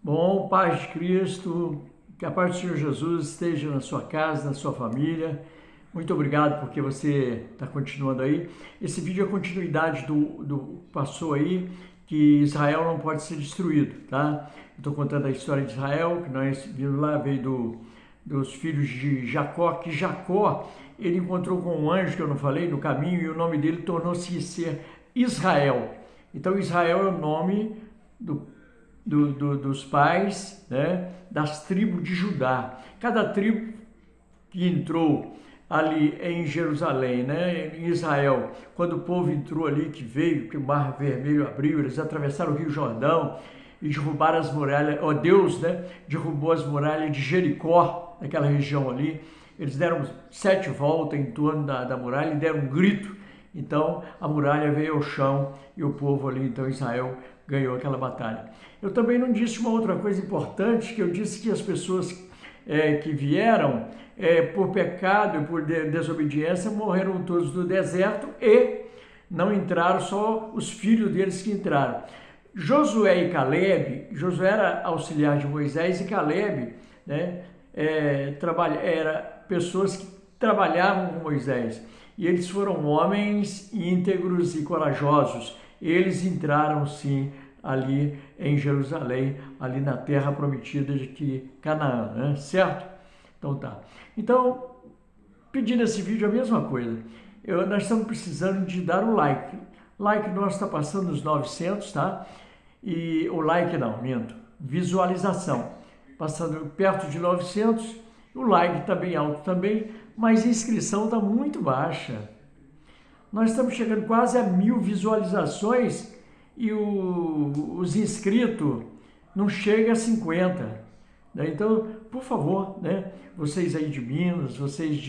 Bom, paz de Cristo, que a paz do Senhor Jesus esteja na sua casa, na sua família. Muito obrigado porque você está continuando aí. Esse vídeo é a continuidade do passou aí, que Israel não pode ser destruído, tá? Estou contando a história de Israel, que nós vimos lá, veio dos filhos de Jacó, que Jacó, ele encontrou com um anjo, que eu não falei, no caminho, e o nome dele tornou-se ser Israel. Então Israel é o nome dos pais, né, das tribos de Judá. Cada tribo que entrou ali em Jerusalém, né, em Israel, quando o povo entrou ali, que veio, que o Mar Vermelho abriu, eles atravessaram o Rio Jordão e derrubaram as muralhas, Deus, né, derrubou as muralhas de Jericó, naquela região ali. Eles deram 7 voltas em torno da muralha e deram um grito. Então a muralha veio ao chão e o povo ali, então Israel, ganhou aquela batalha. Eu também não disse uma outra coisa importante, que eu disse que as pessoas que vieram por pecado e por desobediência morreram todos no deserto e não entraram, só os filhos deles que entraram. Josué e Caleb, Josué era auxiliar de Moisés e Caleb, né, era pessoas que trabalhavam com Moisés. E eles foram homens íntegros e corajosos. Eles entraram sim ali em Jerusalém, ali na terra prometida de Canaã, né? Certo? Então tá. Então, pedindo esse vídeo a mesma coisa. Nós estamos precisando de dar um like. Like nosso está passando os 900, tá? E o like não, minto. Visualização. Passando perto de 900. O like está bem alto também, mas a inscrição está muito baixa. Nós estamos chegando quase a 1000 visualizações e os inscritos não chegam a 50. Né? Então, por favor, né? Vocês aí de Minas, vocês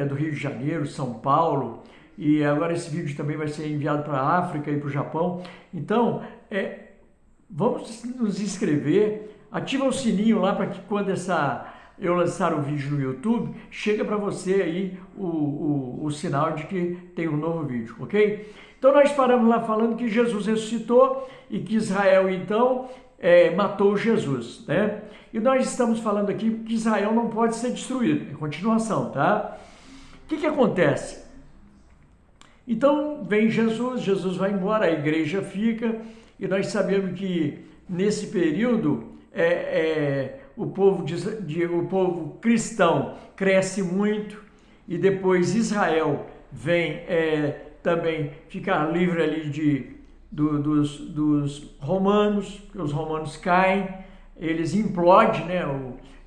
do Rio de Janeiro, São Paulo, e agora esse vídeo também vai ser enviado para a África e para o Japão. Então, vamos nos inscrever, ativa o sininho lá para que quando eu lançar o vídeo no YouTube, chega para você aí o sinal de que tem um novo vídeo, ok? Então nós paramos lá falando que Jesus ressuscitou e que Israel então matou Jesus, né? E nós estamos falando aqui que Israel não pode ser destruído, é continuação, tá? O que acontece? Então vem Jesus vai embora, a igreja fica, e nós sabemos que nesse período o povo cristão cresce muito, e depois Israel vem também ficar livre ali dos romanos, porque os romanos caem, eles implodem, né?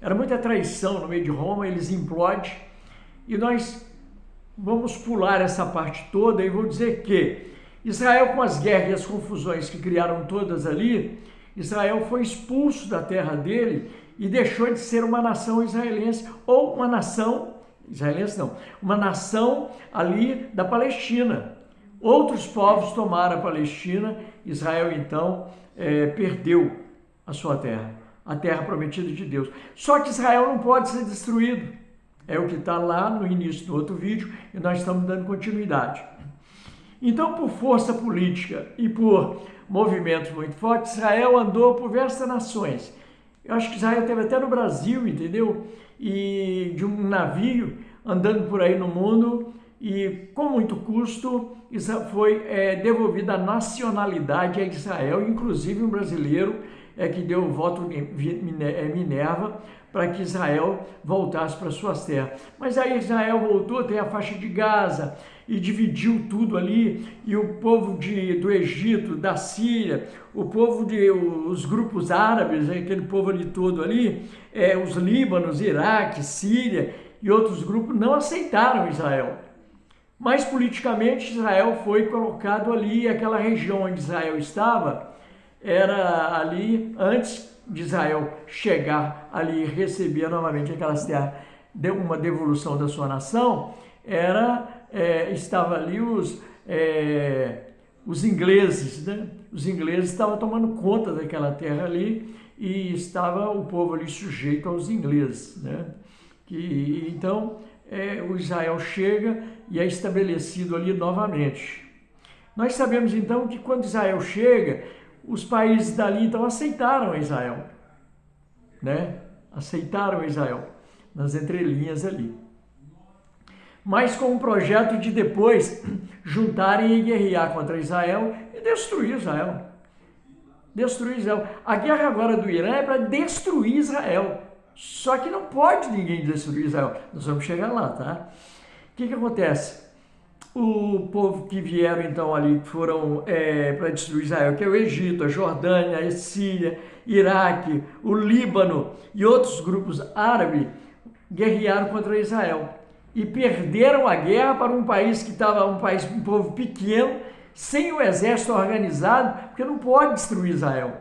Era muita traição no meio de Roma, eles implodem, e nós vamos pular essa parte toda e vou dizer que Israel, com as guerras e as confusões que criaram todas ali, Israel foi expulso da terra dele e deixou de ser uma nação israelense, ou uma nação, israelense não, uma nação ali da Palestina. Outros povos tomaram a Palestina, Israel então perdeu a sua terra, a terra prometida de Deus. Só que Israel não pode ser destruído, é o que está lá no início do outro vídeo, e nós estamos dando continuidade. Então, por força política e por movimentos muito fortes, Israel andou por diversas nações. Eu acho que Israel teve até no Brasil, entendeu? E de um navio andando por aí no mundo, e com muito custo foi devolvida a nacionalidade a Israel, inclusive um brasileiro que deu o voto Minerva para que Israel voltasse para suas terras. Mas aí Israel voltou, tem a faixa de Gaza, e dividiu tudo ali, e o povo do Egito, da Síria, o povo os grupos árabes, aquele povo ali todo ali, os Líbanos, Iraque, Síria e outros grupos não aceitaram Israel. Mas politicamente Israel foi colocado ali, e aquela região onde Israel estava, era ali, antes de Israel chegar ali e receber novamente aquelas terras, uma devolução da sua nação, estava ali os ingleses, né? Os ingleses estavam tomando conta daquela terra ali, e estava o povo ali sujeito aos ingleses, né? Então o Israel chega e é estabelecido ali novamente. Nós sabemos então que quando Israel chega, os países dali então aceitaram Israel. né? Aceitaram Israel, nas entrelinhas ali. Mas com o projeto de depois juntarem e guerrear contra Israel e destruir Israel. Destruir Israel. A guerra agora do Irã é para destruir Israel. Só que não pode ninguém destruir Israel. Nós vamos chegar lá, tá? O que acontece? O povo que vieram então ali, que foram para destruir Israel, que é o Egito, a Jordânia, a Síria, Iraque, o Líbano e outros grupos árabes, guerrearam contra Israel. E perderam a guerra para um país que estava um povo pequeno, sem o exército organizado, porque não pode destruir Israel.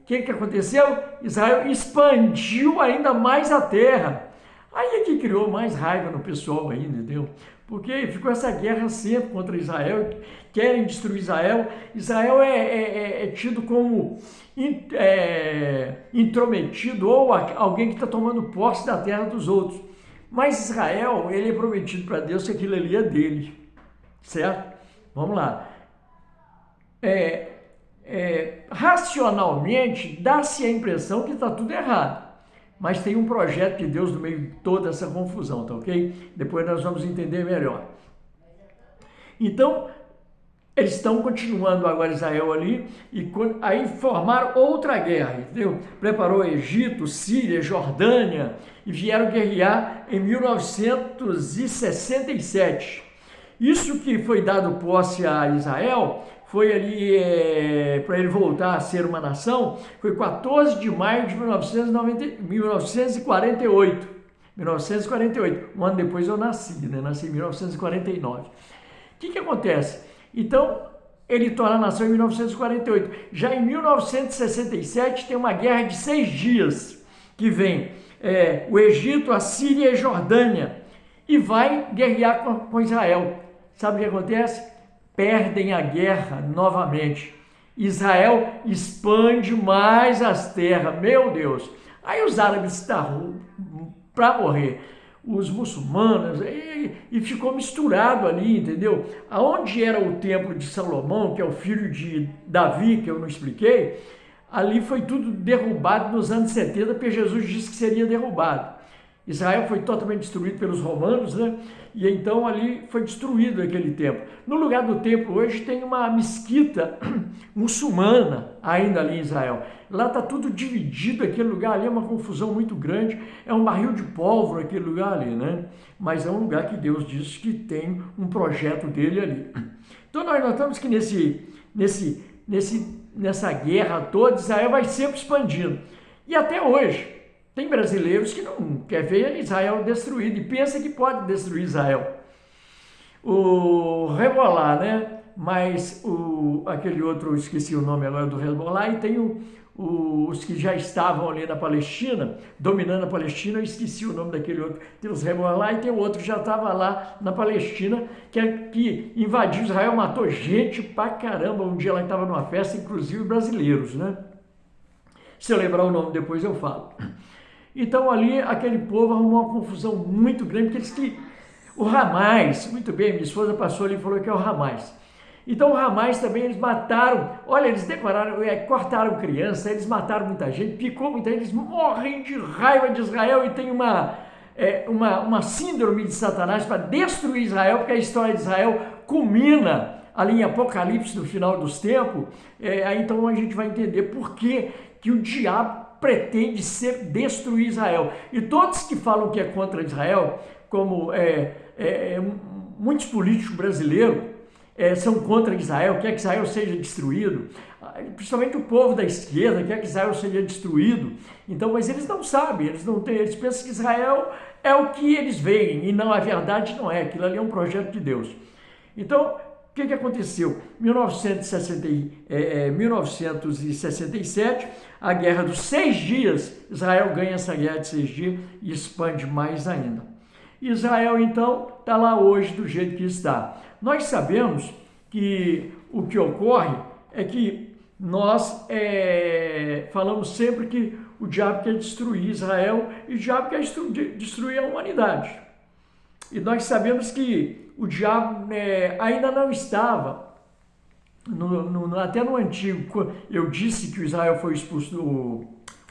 O que aconteceu? Israel expandiu ainda mais a terra. Aí é que criou mais raiva no pessoal ainda, entendeu? Porque ficou essa guerra sempre contra Israel, querem destruir Israel. Israel é tido como intrometido ou alguém que está tomando posse da terra dos outros. Mas Israel, ele é prometido para Deus que aquilo ali é dele, certo? Vamos lá. Racionalmente, dá-se a impressão que está tudo errado. Mas tem um projeto de Deus no meio de toda essa confusão, tá ok? Depois nós vamos entender melhor. Então, eles estão continuando agora Israel ali, e aí formaram outra guerra, entendeu? Preparou Egito, Síria, Jordânia, e vieram guerrear em 1967. Isso que foi dado posse a Israel, foi ali para ele voltar a ser uma nação, foi 14 de maio de 1948. 1948, um ano depois eu nasci, né? Nasci em 1949. O que acontece? Então, ele torna a nação em 1948. Já em 1967 tem uma guerra de 6 dias, que vem o Egito, a Síria e a Jordânia, e vai guerrear com Israel. Sabe o que acontece? Perdem a guerra novamente. Israel expande mais as terras, meu Deus. Aí os árabes estão para morrer, os muçulmanos, e ficou misturado ali, entendeu? Aonde era o templo de Salomão, que é o filho de Davi, que eu não expliquei, ali foi tudo derrubado nos anos 70, porque Jesus disse que seria derrubado. Israel foi totalmente destruído pelos romanos, né? E então ali foi destruído aquele templo. No lugar do templo hoje tem uma mesquita muçulmana ainda ali em Israel. Lá está tudo dividido, aquele lugar ali é uma confusão muito grande, é um barril de pólvora aquele lugar ali, né? Mas é um lugar que Deus diz que tem um projeto dele ali. Então nós notamos que nessa guerra toda, Israel vai sempre expandindo. E até hoje, tem brasileiros que não quer ver Israel destruído e pensa que pode destruir Israel. O Hezbollah, né? Mas aquele outro, eu esqueci o nome agora do Hezbollah, e tem os que já estavam ali na Palestina, dominando a Palestina, eu esqueci o nome daquele outro. Tem os Hezbollah e tem o outro que já estava lá na Palestina, que invadiu Israel, matou gente pra caramba. Um dia lá estava numa festa, inclusive brasileiros, né? Se eu lembrar o nome depois eu falo. Então ali aquele povo arrumou uma confusão muito grande, porque o Hamas, muito bem, minha esposa passou ali e falou que é o Hamas. Então o Hamas também, eles mataram, olha, eles decoraram, cortaram criança, eles mataram muita gente, picou muita gente, eles morrem de raiva de Israel e tem uma síndrome de Satanás para destruir Israel, porque a história de Israel culmina ali em Apocalipse, no final dos tempos. Aí então a gente vai entender por que o diabo pretende destruir Israel. E todos que falam que é contra Israel, como muitos políticos brasileiros, são contra Israel, quer que Israel seja destruído, principalmente o povo da esquerda quer que Israel seja destruído. Então, mas eles não sabem, eles pensam que Israel é o que eles veem, e não, a verdade não é, aquilo ali é um projeto de Deus. Então, o que aconteceu? 1967, a guerra dos 6 dias, Israel ganha essa guerra de 6 dias e expande mais ainda. Israel, então, está lá hoje do jeito que está. Nós sabemos que o que ocorre é que nós falamos sempre que o diabo quer destruir Israel e o diabo quer destruir a humanidade. E nós sabemos que o diabo ainda não estava, até no Antigo, eu disse que o Israel foi expulso, o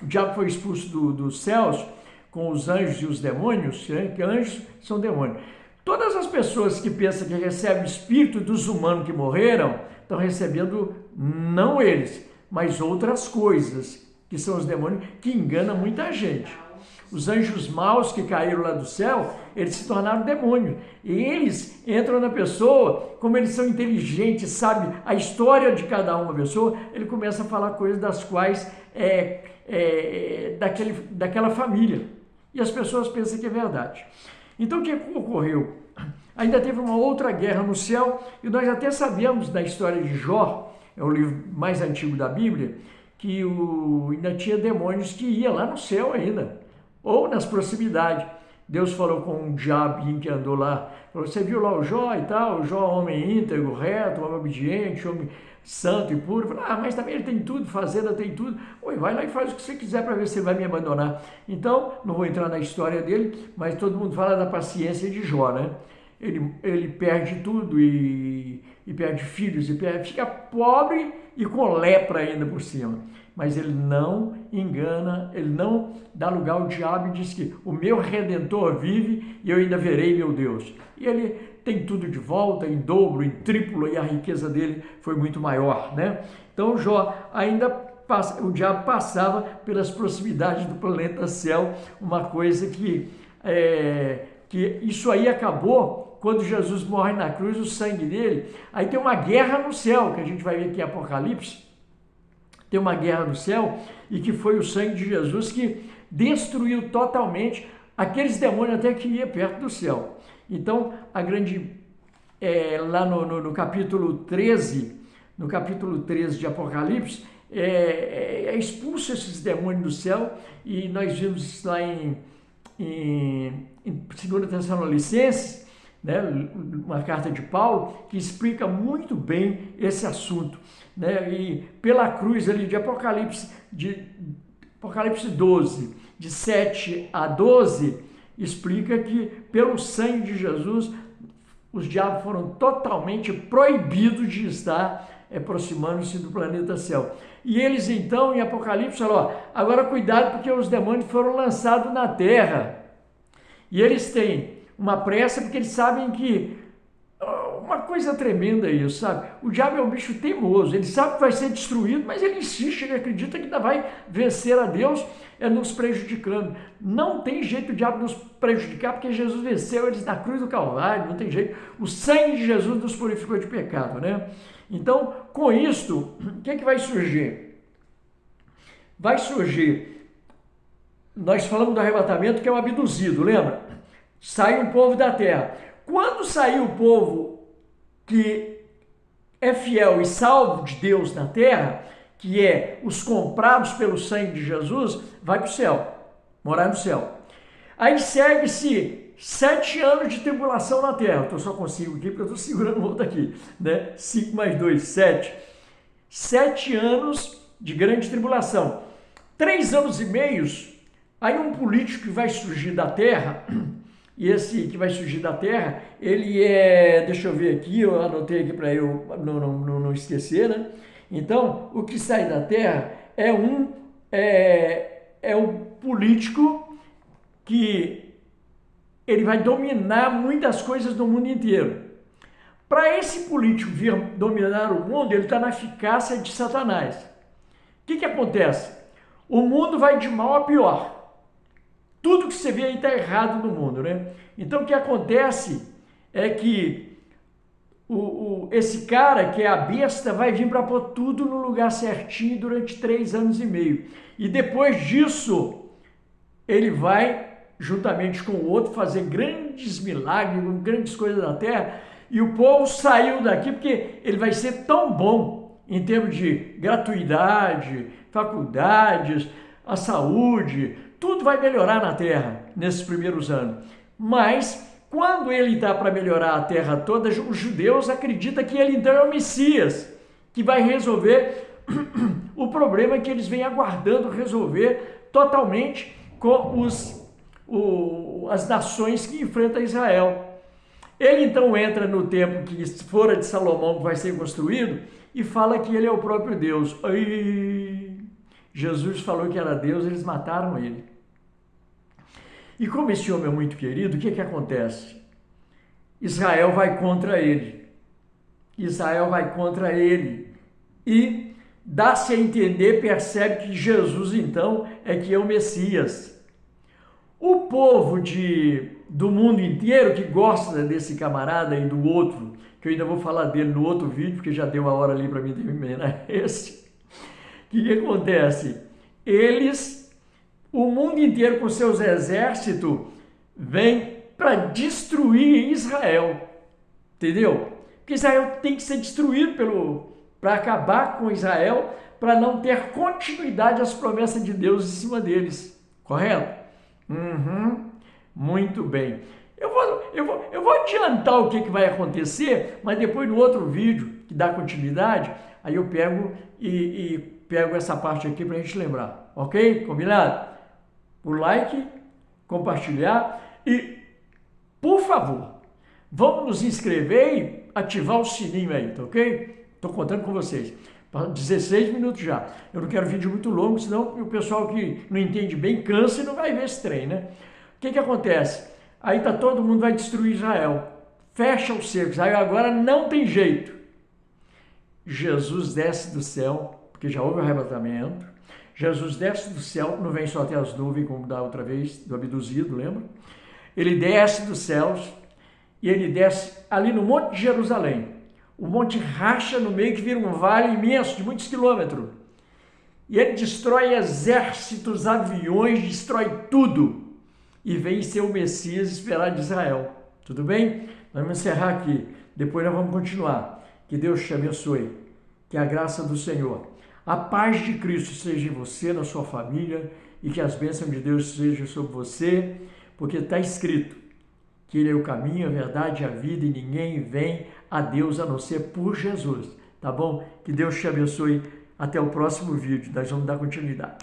o diabo foi expulso dos céus com os anjos e os demônios, né? Que anjos são demônios. Todas as pessoas que pensam que recebem o espírito dos humanos que morreram, estão recebendo não eles, mas outras coisas, que são os demônios, que enganam muita gente. Os anjos maus que caíram lá do céu, eles se tornaram demônios. E eles entram na pessoa, como eles são inteligentes, sabem a história de cada uma pessoa, ele começa a falar coisas das quais daquela família. E as pessoas pensam que é verdade. Então o que ocorreu? Ainda teve uma outra guerra no céu, e nós até sabemos da história de Jó, é o livro mais antigo da Bíblia, que ainda tinha demônios que iam lá no céu ainda, ou nas proximidades. Deus falou com um diabinho que andou lá, falou, você viu lá o Jó e tal, o Jó homem íntegro, reto, homem obediente, homem santo e puro. Falou, mas também ele tem tudo, fazenda tem tudo. Oi, vai lá e faz o que você quiser para ver se ele vai me abandonar. Então, não vou entrar na história dele, mas todo mundo fala da paciência de Jó, né? Ele perde tudo e perde filhos, fica pobre e com lepra ainda por cima. Mas ele não engana, ele não dá lugar ao diabo e diz que o meu Redentor vive e eu ainda verei meu Deus. E ele tem tudo de volta, em dobro, em triplo, e a riqueza dele foi muito maior, né? Então Jó o diabo passava pelas proximidades do planeta céu, uma coisa que isso aí acabou quando Jesus morre na cruz, o sangue dele. Aí tem uma guerra no céu, que a gente vai ver aqui em Apocalipse. Tem uma guerra no céu, e que foi o sangue de Jesus que destruiu totalmente aqueles demônios até que ia perto do céu. Então, lá no capítulo 13, de Apocalipse, é expulso esses demônios do céu, e nós vimos isso lá em 2 Tessalonicenses, né, uma carta de Paulo, que explica muito bem esse assunto, né? E pela cruz ali de Apocalipse 12, de 7 a 12, explica que pelo sangue de Jesus, os diabos foram totalmente proibidos de estar aproximando-se do planeta céu. E eles então, em Apocalipse, falam, agora cuidado, porque os demônios foram lançados na terra. E eles têm uma pressa, porque eles sabem que uma coisa tremenda isso, sabe? O diabo é um bicho teimoso, ele sabe que vai ser destruído, mas ele insiste, ele acredita que ainda vai vencer a Deus, nos prejudicando. Não tem jeito o diabo nos prejudicar, porque Jesus venceu eles na cruz do Calvário, não tem jeito. O sangue de Jesus nos purificou de pecado, né? Então, com isto, o que é que vai surgir? Vai surgir, nós falamos do arrebatamento, que é o abduzido, lembra? Sai um povo da terra. Quando sair o povo que é fiel e salvo de Deus na terra, que é os comprados pelo sangue de Jesus, vai para o céu, morar no céu. Aí segue-se 7 anos de tribulação na terra. Eu só consigo aqui porque eu estou segurando o outro aqui, né? 5 mais 2, 7. 7 anos de grande tribulação. 3 anos e meios, aí um político que vai surgir da terra. E esse que vai surgir da terra, ele deixa eu ver aqui, eu anotei aqui para eu não esquecer, né? Então, o que sai da terra é um político que ele vai dominar muitas coisas no mundo inteiro. Para esse político vir dominar o mundo, ele está na eficácia de Satanás. O que acontece? O mundo vai de mal a pior. Tudo que você vê aí está errado no mundo, né? Então, o que acontece é que esse cara, que é a besta, vai vir para pôr tudo no lugar certinho durante 3 anos e meio. E depois disso, ele vai, juntamente com o outro, fazer grandes milagres, grandes coisas na terra. E o povo saiu daqui porque ele vai ser tão bom em termos de gratuidade, faculdades, a saúde, tudo vai melhorar na terra nesses primeiros anos. Mas quando ele está para melhorar a terra toda, os judeus acreditam que ele então é o Messias, que vai resolver o problema que eles vêm aguardando resolver totalmente com as nações que enfrentam Israel. Ele então entra no templo que fora de Salomão, que vai ser construído, e fala que ele é o próprio Deus. Jesus falou que era Deus, eles mataram ele. E como esse homem é muito querido, o que acontece? Israel vai contra ele. Israel vai contra ele. E dá-se a entender, percebe que Jesus, então, é que é o Messias. O povo do mundo inteiro que gosta desse camarada e do outro, que eu ainda vou falar dele no outro vídeo, porque já deu uma hora ali para mim terminar esse. O que acontece? O mundo inteiro com seus exércitos, vem para destruir Israel. Entendeu? Porque Israel tem que ser destruído para acabar com Israel, para não ter continuidade às promessas de Deus em cima deles. Correto? Muito bem. Eu vou adiantar o que vai acontecer, mas depois no outro vídeo, que dá continuidade, aí eu pego e pego essa parte aqui para a gente lembrar. Ok? Combinado? O like, compartilhar e, por favor, vamos nos inscrever e ativar o sininho aí, tá ok? Estou contando com vocês. 16 minutos já. Eu não quero vídeo muito longo, senão o pessoal que não entende bem cansa e não vai ver esse trem, né? O que acontece? Aí todo mundo vai destruir Israel. Fecha o cerco. Israel agora não tem jeito. Jesus desce do céu, porque já houve o arrebatamento. Jesus desce do céu, não vem só até as nuvens, como da outra vez, do abduzido, lembra? Ele desce dos céus e ele desce ali no Monte de Jerusalém. O monte racha no meio, que vira um vale imenso de muitos quilômetros. E ele destrói exércitos, aviões, destrói tudo. E vem ser o Messias esperado de Israel. Tudo bem? Nós vamos encerrar aqui. Depois nós vamos continuar. Que Deus te abençoe. Que a graça do Senhor, a paz de Cristo seja em você, na sua família, e que as bênçãos de Deus sejam sobre você, porque está escrito que Ele é o caminho, a verdade e a vida, e ninguém vem a Deus a não ser por Jesus. Tá bom? Que Deus te abençoe. Até o próximo vídeo. Nós vamos dar continuidade.